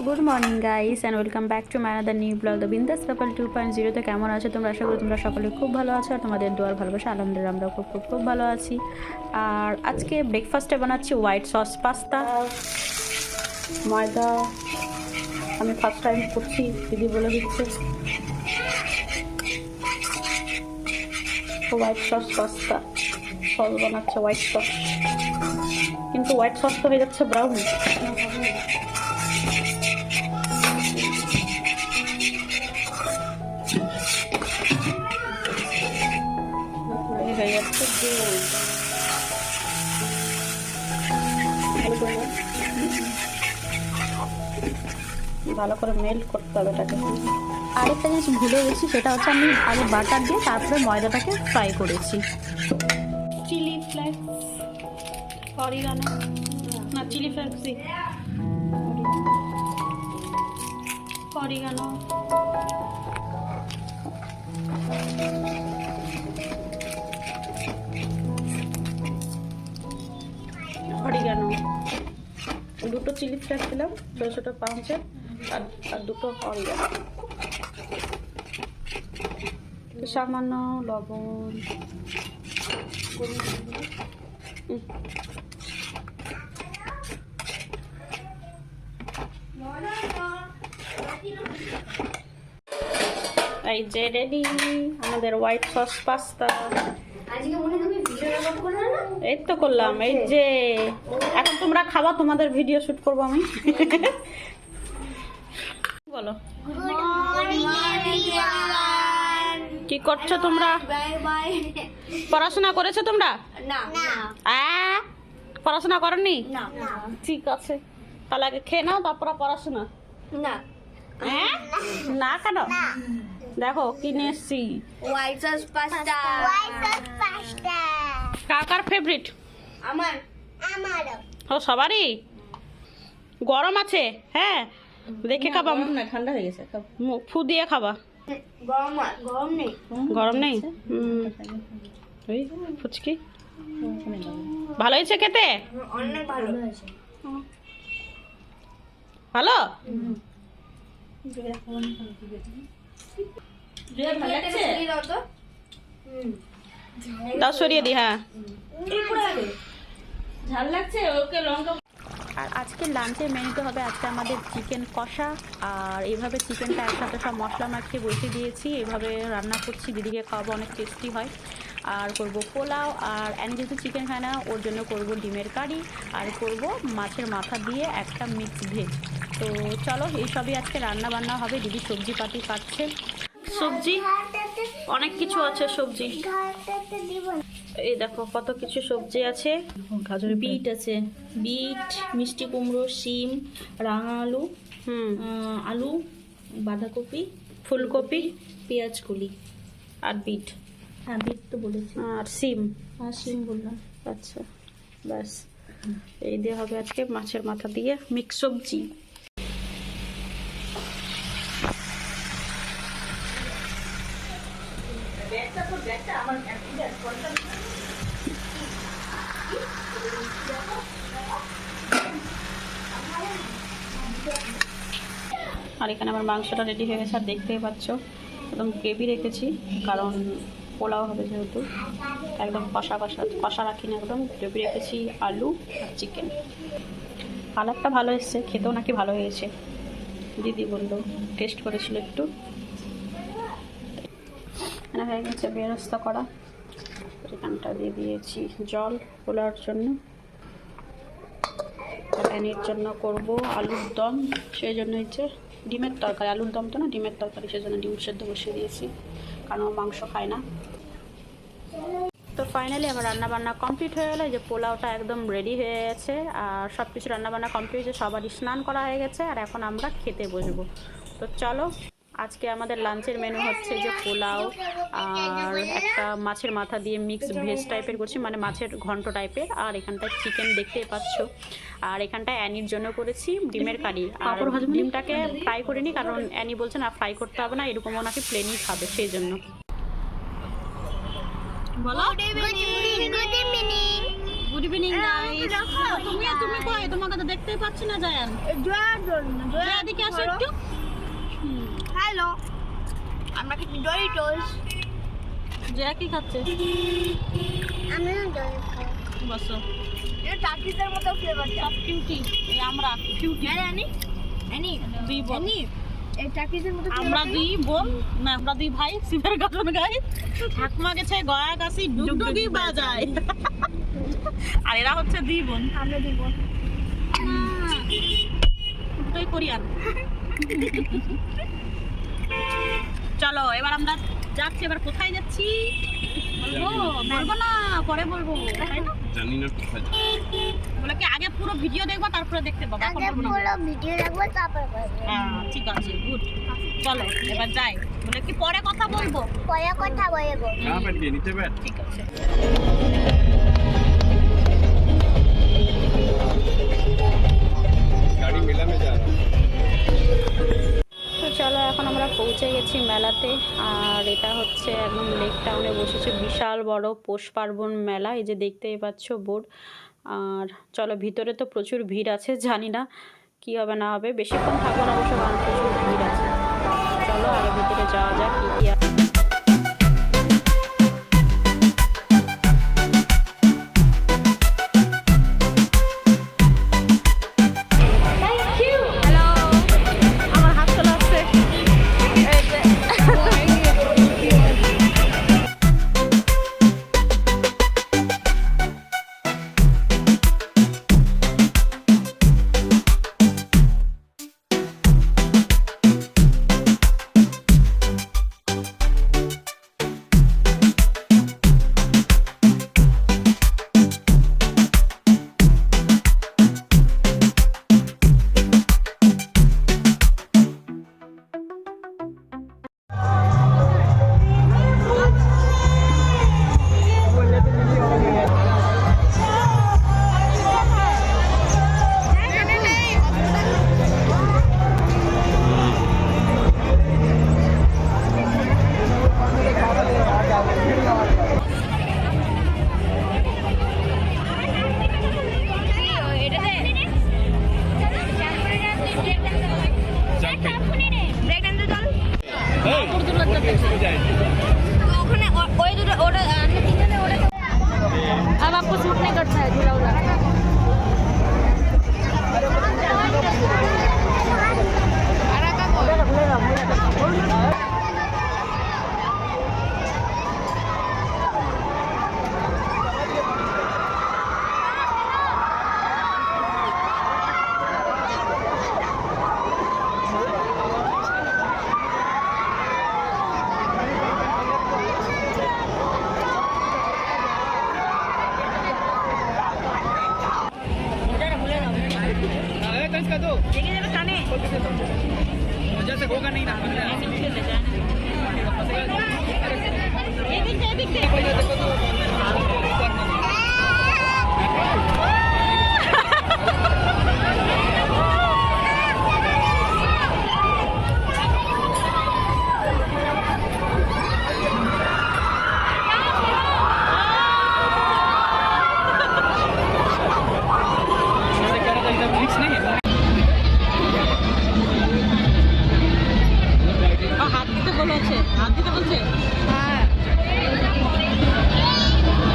Good morning guys and welcome back to my another new blog the বিন্দাস কাপল 2.0 তে কেমন আছো তোমরা? আশা করি তোমরা সকলে খুব ভালো আছো আর তোমাদের দোয়ার ভালোবাসা আলহামদুলিল্লাহ আমরা খুব খুব খুব ভালো আছি। আর আজকে ব্রেকফাস্টে বানাচ্ছি হোয়াইট সস পাস্তা। ময়দা আমি ফার্স্ট টাইম করছি, দিদি বলে দিচ্ছে। হোয়াইট সস পাস্তা সস বানাচ্ছে, হোয়াইট সস, কিন্তু হোয়াইট সস তো হয়ে যাচ্ছে ব্রাউন। হয়ে যাচ্ছে ভালো করে মেল্ট করতে হবে এটাকে। আরেকটা জিনিস ভুলে গেছি, সেটা হচ্ছে আমি আগে বাটার দিয়ে তারপরে ময়দাটাকে ফ্রাই করেছি। চিলি ফ্লেক্স, অরিগানো, না চিলি ফ্লেক্সই, অরিগানো, অরিগানো, দুটো চিলি ফ্লেক্স দিলাম ছোটো ছোটো পাউচের, আর দুটো অরিগানো, সামান্য লবণ, এই যে রেডি আমাদের হোয়াইট সস পাস্তা। এই তো করলাম, এই যে এখন তোমরা খাবা, তোমাদের ভিডিও শুট করবো আমি। বলো কি করছো তোমরা? পড়াশোনা করেছো তোমরা? পড়াশোনা করনি? ঠিক আছে, তাহলে আগে খেয়ে নাও তারপর পড়াশোনা। না কেন? দেখো কিনে এসছি হোয়াইট সস পাস্তা। কার ফেভারিট? আমার ও সবারই। গরম আছে, হ্যাঁ দেখে খাবা, না ঠান্ডা হয়ে গেছে। মুখ ফু দিয়ে খাবা। গরম নেই। গরম নেই? ওই ফুচকি ভালো হয়েছে খেতে? অনেক ভালো হয়েছে। ভালো? দাও সরিয়ে দি। হ্যাঁ ঝাল লাগছে, ওকে লঙ্কা। আর আজকে লাঞ্চের মেনুতে হবে আজকে আমাদের চিকেন কষা। আর এইভাবে চিকেনটা একসাথে সব মশলা মাখিয়ে বসিয়ে দিয়েছি, এভাবে রান্না করছি, দিদিকে খাওয়াবো, অনেক টেস্টি হয়। আর করব পোলাও, আর অ্যানি যেহেতু চিকেন খায় না ওর জন্য করব ডিমের কারি, আর করব মাছের মাথা দিয়ে একটা মিক্স ভেজ। তো চলো এইসবই আজকে রান্না বান্না হবে। দিদি সবজি পাতি কাটছে, সবজি অনেক কিছু আছে সবজি। এই দেখো কত কিছু সবজি আছে। গাজরের বিট আছে, বিট, মিষ্টি কুমড়ো, শিম, রাঙা আলু, আলু, বাঁধাকপি, ফুলকপি, পেঁয়াজ কলি আর বিট। হ্যাঁ বিট তো বলেছি, আর সিম। আর শিম বললাম। আচ্ছা ব্যাস, এই দিয়ে হবে আজকে মাছের মাথা দিয়ে মিক্স সবজি। আর এখানে আমার মাংসটা রেডি হয়ে গেছে, আর দেখতেই পাচ্ছ একদম গ্রেভি রেখেছি, কারণ পোলাও হবে যেহেতু, একদম কষা কষা কষা রাখিনি, একদম গ্রেভি রেখেছি। আলু আর চিকেন, কালারটা ভালো এসছে, খেতেও নাকি ভালো হয়েছে, দিদি বললো, টেস্ট করেছিল একটু। এখানে হয়ে গেছে বেরেস্তা করা, এখানটা দিয়ে দিয়েছি জল পোলাওর জন্য। প্যানের জন্য করব আলুর দম, সেই জন্য হচ্ছে ডিমের তরকারি, আলুর দম তো না ডিমের তরকারি, সেই জন্য ডিম সেদ্ধ বসিয়ে দিয়েছি, কারণ মাংস খায় না। তো ফাইনালি আমার রান্নাবান্না কমপ্লিট হয়ে গেলো, যে পোলাওটা একদম রেডি হয়ে গেছে, আর সব কিছু রান্নাবান্না কমপ্লিট হয়েছে, সবারই স্নান করা হয়ে গেছে, আর এখন আমরা খেতে বসবো। তো চলো, আজকে আমাদের লাঞ্চের মেনু হচ্ছে যে পোলাও আর একটা মাছের মাথা দিয়ে মিক্স ভেজ টাইপের করছি, মানে মাছের ঘন্ট টাইপের, আর এখানটায় চিকেন দেখতেই পাচ্ছ, আর এখানটায় অ্যানির জন্য করেছি ডিমের কারি। আর ডিমটাকে ফ্রাই করিনি, কারণ অ্যানি বলছে না ফ্রাই করতে হবে না, এরকমও নাকি প্লেনই খাবে, সেই জন্য। বলো good evening. Good good evening guys. তুমি তুমি কই? তোমাকে তো দেখতেই পাচ্ছি না জায়ান। জয়া এদিকে আসো একটু। হ্যালো, আমরা কি ডরিটোস? জয়া কি খাচ্ছে? আমি না ডরিটোস খাই। বসো। এটা টাকিজের মতো ফ্লেভারটা। সব কিউটি। এই আমরা কিউটি। আরে আনি দুই বোন। এই টাকিজের মতো আমরা দুই বোন না, আমরা দুই ভাই শিবের গাজন গাই। ঠাকুমা গেছে গয়া গাছি ডুগডুগি বাজায়। আর এরা হচ্ছে দুই বোন। আমরা দিব। দুটোই কোরিয়ান। চলো এবার আমরা যাচ্ছি। এবার কোথায় যাচ্ছি বলবো না, পরে বলবো, তাই না? জানি না কোথায় যাবো। বলে কি আগে পুরো ভিডিও দেখবো তারপরে দেখতে পাবো, এখন আগে বলবো না। পুরো ভিডিও দেখবো তারপর বলবো। হ্যাঁ ঠিক আছে, গুড। চলো এবার যাই। বলে কি পরে কথা বলবো। পরে কথা বলবো। कहाँ बैठ गए? नीचे बैठ। ঠিক আছে। गाड़ी मेला में जा रहा हूँ। তো চলো এখন আমরা পৌঁছে গেছি মেলাতে। আর এটা হচ্ছে একদম লেক টাউনে বসেছে বিশাল বড় পৌষ পার্বণ মেলা। এই যে দেখতেই পাচ্ছ বোর্ড। আর চলো ভিতরে তো প্রচুর ভিড় আছে, জানি না কি হবে না হবে। বেশিক্ষণ থাকবো না অবশ্য, কারণ প্রচুর ভিড় আছে। চলো আগে ভিতরে যাওয়া যাক কি কি আছে। আমার হাত চলে আসছে। अब आपको सूट नहीं करता है झूला उला। इसका दो जैसे होगा नहीं ना হাত দিতে বলেছে, হাত দিতে বলছে।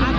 হাত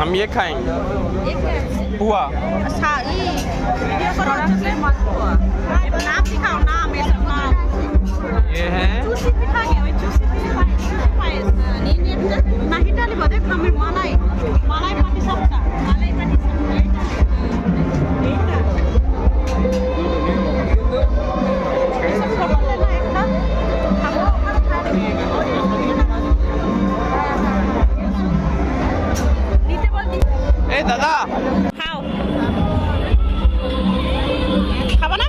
हम ये खाएंगे पुआ ये है ए दादा খাও খাবো না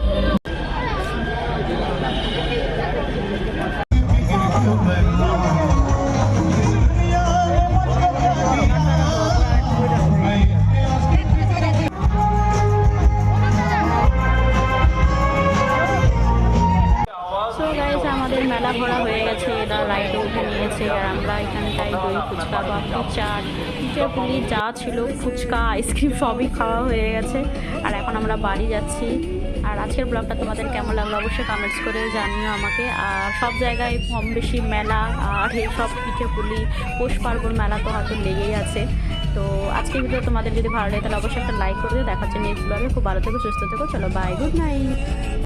সো গাইস আমাদের মেলা ভরা হয়ে গেছে, এরা রাইডে উঠে নিয়েছে আর আমরা এখানটায় দই ফুচকা বা চাট পিঠে পুলি যা ছিল ফুচকা আইসক্রিম সবই খাওয়া হয়ে গেছে। আর এখন আমরা বাড়ি যাচ্ছি। আর আজকের ব্লগটা তোমাদের কেমন লাগলো অবশ্যই কমেন্টস করে জানিও আমাকে। আর সব জায়গায় কম বেশি মেলা আর এই সব পিঠে পুলি পৌষ পার্বণ মেলা তো হয়তো লেগেই আছে। তো আজকের ভিডিও তোমাদের যদি ভালো লাগে তাহলে অবশ্যই একটা লাইক করে দিও। দেখা হচ্ছে নেক্সট ব্লগে। খুব ভালো থেকো, সুস্থ থেকো, চলো বাই, গুড নাইট।